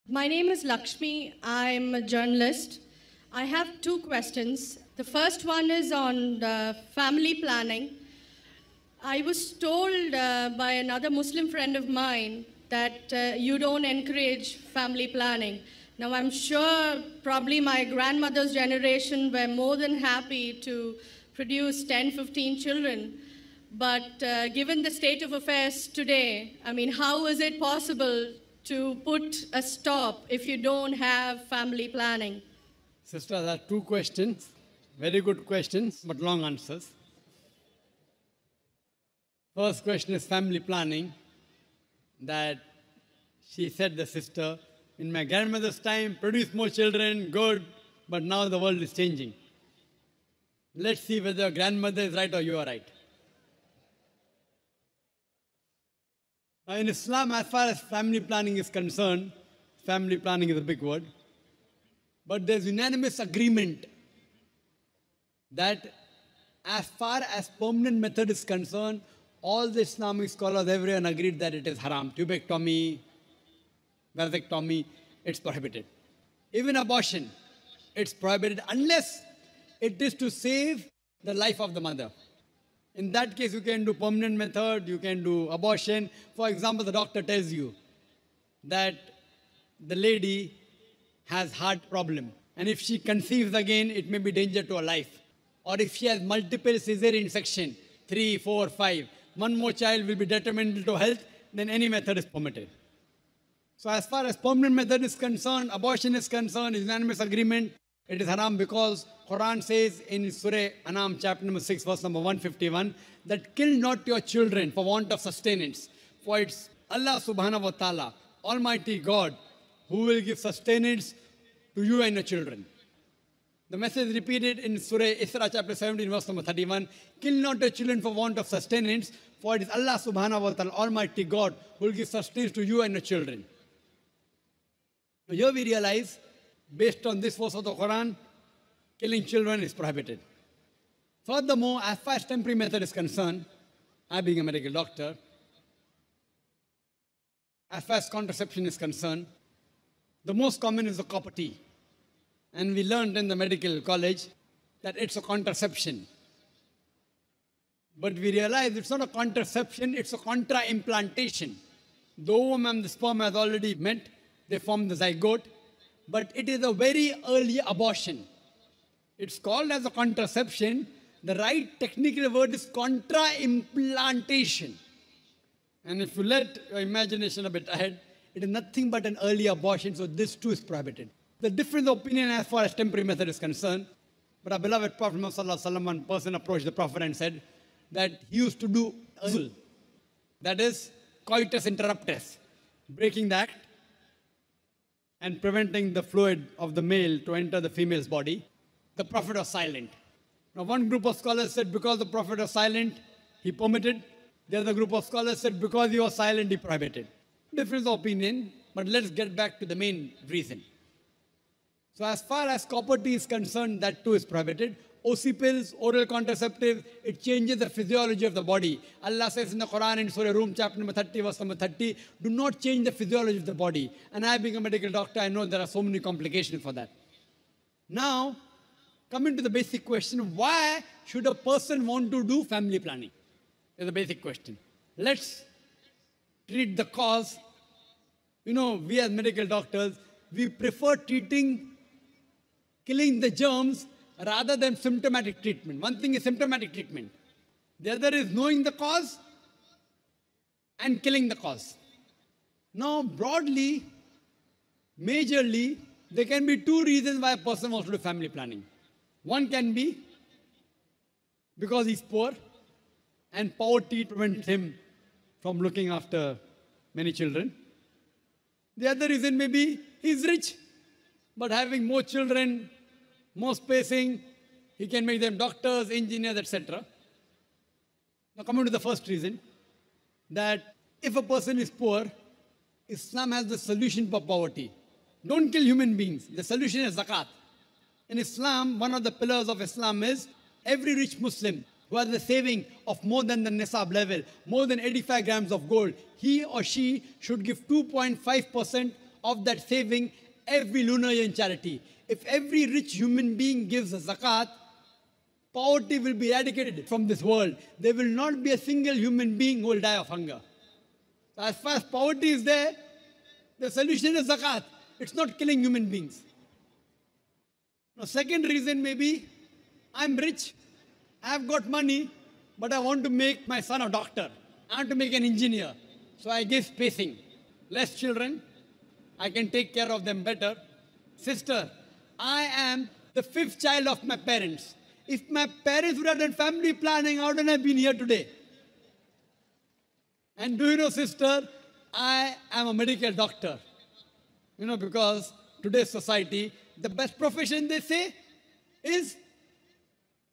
My name is Lakshmi. I'm a journalist. I have two questions. The first one is on family planning. I was told by another Muslim friend of mine that you don't encourage family planning. Now, I'm sure probably my grandmother's generation were more than happy to produce 10, 15 children. But given the state of affairs today, I mean, how is it possible to put a stop if you don't have family planning? Sister, there are two questions. Very good questions, but long answers. First question is family planning. That she said, the sister, in my grandmother's time, produce more children, good, but now the world is changing. Let's see whether your grandmother is right or you are right. Now, in Islam, as far as family planning is concerned, family planning is a big word, but there's unanimous agreement that as far as permanent method is concerned, all the Islamic scholars, everyone agreed that it is haram. Tubectomy, vasectomy, it's prohibited. Even abortion, it's prohibited unless it is to save the life of the mother. In that case, you can do permanent method, you can do abortion. For example, the doctor tells you that the lady has heart problem, and if she conceives again, it may be danger to her life. Or if she has multiple cesarean section, 3, 4, 5, one more child will be detrimental to health, then any method is permitted. So as far as permanent method is concerned, abortion is concerned, unanimous agreement, it is haram because Quran says in Surah Anam, chapter number 6, verse number 151, that kill not your children for want of sustenance. For it's Allah subhanahu wa ta'ala, Almighty God, who will give sustenance to you and your children. The message is repeated in Surah Isra, chapter 17, verse number 31, kill not your children for want of sustenance, for it is Allah subhanahu wa ta'ala, Almighty God, who will give sustenance to you and your children. Now here we realize, based on this verse of the Quran, killing children is prohibited. Furthermore, as far as temporary method is concerned, I being a medical doctor, as far as contraception is concerned, the most common is the copper T. And we learned in the medical college that it's a contraception. But we realized it's not a contraception, it's a contra-implantation. The ovum and the sperm has already met, they form the zygote, but it is a very early abortion. It's called as a contraception. The right technical word is contra-implantation. And if you let your imagination a bit ahead, it is nothing but an early abortion, so this too is prohibited. The difference of opinion as far as temporary method is concerned, but our beloved Prophet Muhammad, one person approached the Prophet and said that he used to do azul, that is coitus interruptus, breaking the act and preventing the fluid of the male to enter the female's body. The Prophet was silent. Now one group of scholars said because the Prophet was silent, he permitted. The other group of scholars said because he was silent, he prohibited. Difference of opinion, but let's get back to the main reason. So as far as copper T is concerned, that too is prohibited. OC pills, oral contraceptive, it changes the physiology of the body. Allah says in the Quran in Surah Rum, chapter number 30, verse number 30, do not change the physiology of the body. And I being a medical doctor, I know there are so many complications for that. Now, coming to the basic question, why should a person want to do family planning? Is the basic question. Let's treat the cause. You know, we as medical doctors, we prefer killing the germs rather than symptomatic treatment. One thing is symptomatic treatment. The other is knowing the cause and killing the cause. Now, broadly, majorly, there can be two reasons why a person wants to do family planning. One can be because he's poor and poverty prevents him from looking after many children. The other reason may be he's rich, but having more children, more spacing, he can make them doctors, engineers, etc. Now coming to the first reason, that if a person is poor, Islam has the solution for poverty. Don't kill human beings. The solution is zakat. In Islam, one of the pillars of Islam is every rich Muslim who has a saving of more than the nisab level, more than 85 grams of gold, he or she should give 2.5% of that saving every lunar year in charity. If every rich human being gives a zakat, poverty will be eradicated from this world. There will not be a single human being who will die of hunger. So as far as poverty is there, the solution is zakat. It's not killing human beings. Now, second reason may be, I'm rich, I've got money, but I want to make my son a doctor. I want to make an engineer. So I give spacing. Less children, I can take care of them better. Sister, I am the fifth child of my parents. If my parents would have done family planning, I wouldn't have been here today. And do you know, sister, I am a medical doctor. You know, because today's society, the best profession they say is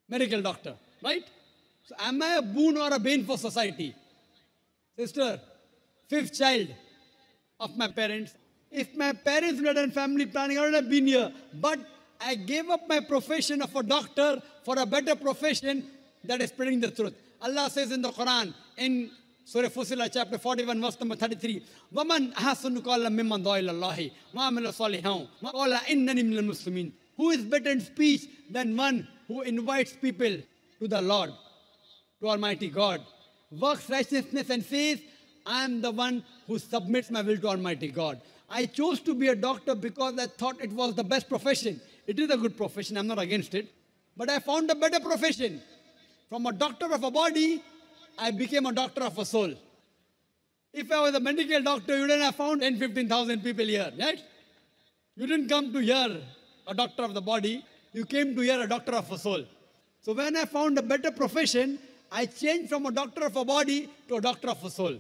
medical doctor, right? So am I a boon or a bane for society? Sister, fifth child of my parents. If my parents would have done family planning, I would have been here. But I gave up my profession of a doctor for a better profession that is spreading the truth. Allah says in the Quran, in Surah Fussilat, chapter 41, verse number 33, وَمَنْ أَحْسَنُ قَوْلًا مِمَّنْ دَعَا إِلَى اللَّهِ وَعَمِلَ صَالِحًا وَقَالَ إِنَّنِي مِنَ الْمُسْلِمِينَ. Who is better in speech than one who invites people to the Lord, to Almighty God, works righteousness and says, I am the one who submits my will to Almighty God. I chose to be a doctor because I thought it was the best profession. It is a good profession, I'm not against it. But I found a better profession. From a doctor of a body, I became a doctor of a soul. If I was a medical doctor, you wouldn't have found 10, 15,000 people here, right? You didn't come to hear a doctor of the body, you came to hear a doctor of a soul. So when I found a better profession, I changed from a doctor of a body to a doctor of a soul.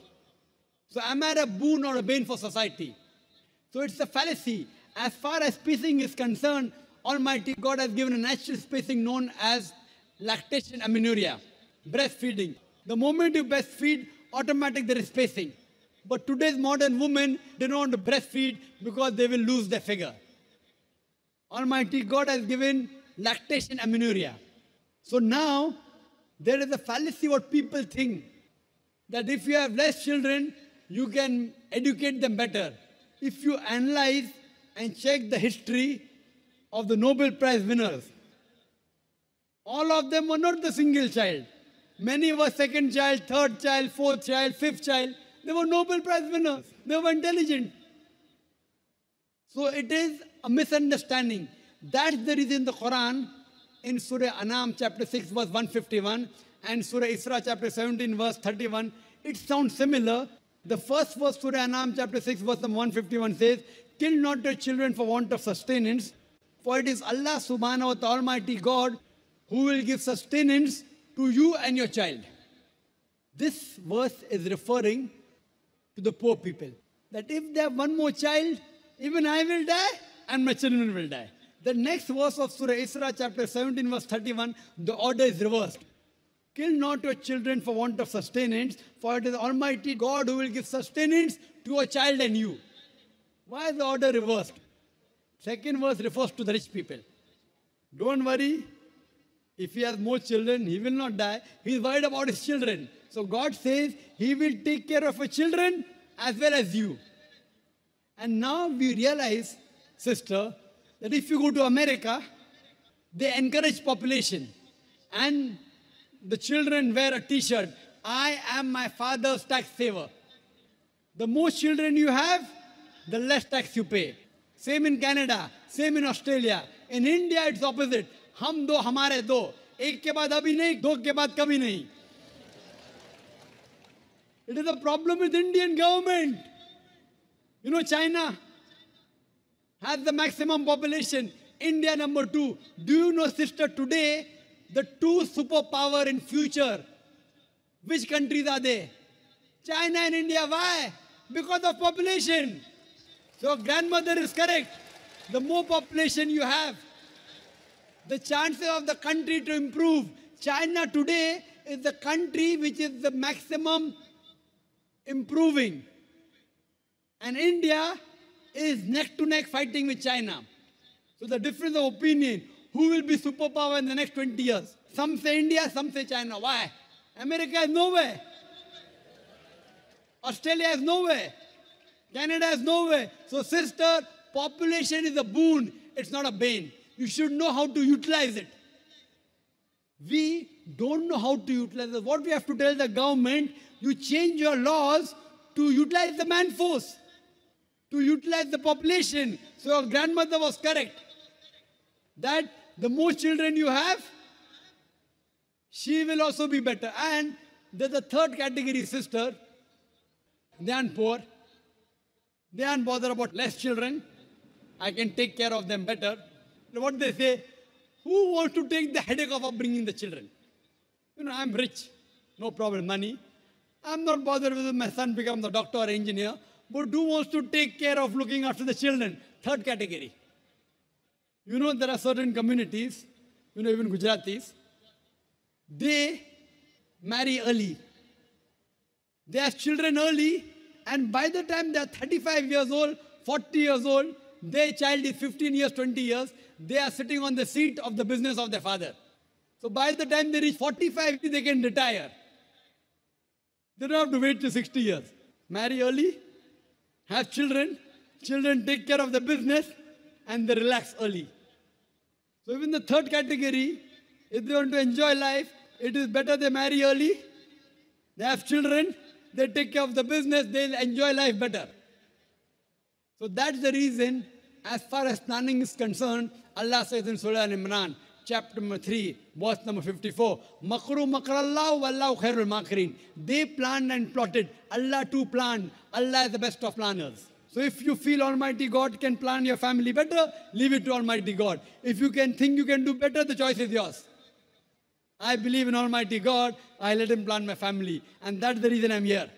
So am I a boon or a bane for society? So it's a fallacy. As far as spacing is concerned, Almighty God has given a natural spacing known as lactation amenorrhea, breastfeeding. The moment you breastfeed, automatically there is spacing. But today's modern women, they don't want to breastfeed because they will lose their figure. Almighty God has given lactation amenorrhea. So now, there is a fallacy what people think, that if you have less children, you can educate them better. If you analyze and check the history of the Nobel Prize winners, all of them were not the single child. Many were second child, third child, fourth child, fifth child. They were Nobel Prize winners. They were intelligent. So it is a misunderstanding. That's the reason the Quran in Surah Anam chapter 6 verse 151 and Surah Isra chapter 17 verse 31, it sounds similar. The first verse, Surah Anam chapter 6 verse 151 says, kill not your children for want of sustenance, for it is Allah subhanahu wa ta'ala Almighty God who will give sustenance to you and your child. This verse is referring to the poor people. That if they have one more child, even I will die and my children will die. The next verse of Surah Isra chapter 17 verse 31, the order is reversed. Kill not your children for want of sustenance, for it is Almighty God who will give sustenance to a child and you. Why is the order reversed? Second verse refers to the rich people. Don't worry, if he has more children, he will not die. He is worried about his children. So God says he will take care of his children as well as you. And now we realize, sister, that if you go to America, they encourage population. And the children wear a t-shirt, I am my father's tax saver. The more children you have, the less tax you pay. Same in Canada, same in Australia. In India, it's opposite. हम दो हमारे दो, एक के बाद अभी नहीं, दो के बाद कभी नहीं. It is a problem with Indian government. You know, China has the maximum population. India number 2. Do you know, sister, today, the 2 superpower in future, which countries are they? China and India. Why? Because of population. So grandmother is correct. The more population you have, the chances of the country to improve. China today is the country which is the maximum improving. And India is neck to neck fighting with China. So the difference of opinion, who will be superpower in the next 20 years? Some say India, some say China. Why? America is nowhere. Australia is nowhere. Canada has no way. So sister, population is a boon. It's not a bane. You should know how to utilize it. We don't know how to utilize it. What we have to tell the government, you change your laws to utilize the man force, to utilize the population. So your grandmother was correct, that the more children you have, she will also be better. And there's a third category sister. They aren't poor. They aren't bothered about less children. I can take care of them better. What they say, who wants to take the headache of upbringing the children? I'm rich, no problem, money. I'm not bothered whether my son becomes a doctor or engineer, but who wants to take care of looking after the children? Third category. There are certain communities, even Gujaratis, they marry early. They have children early, and by the time they are 35 years old, 40 years old, their child is 15 years, 20 years, they are sitting on the seat of the business of their father. So by the time they reach 45, they can retire. They don't have to wait till 60 years. Marry early, have children, children take care of the business, and they relax early. So even the third category, if they want to enjoy life, it is better they marry early, they have children, they take care of the business, they'll enjoy life better. So that's the reason, as far as planning is concerned, Allah says in Surah Al-Imran, chapter number 3, verse number 54, Makru makrallahu wallahu khairul makirin. They planned and plotted. Allah too planned. Allah is the best of planners. So if you feel Almighty God can plan your family better, leave it to Almighty God. If you can think you can do better, the choice is yours. I believe in Almighty God. I let Him plan my family. And that's the reason I'm here.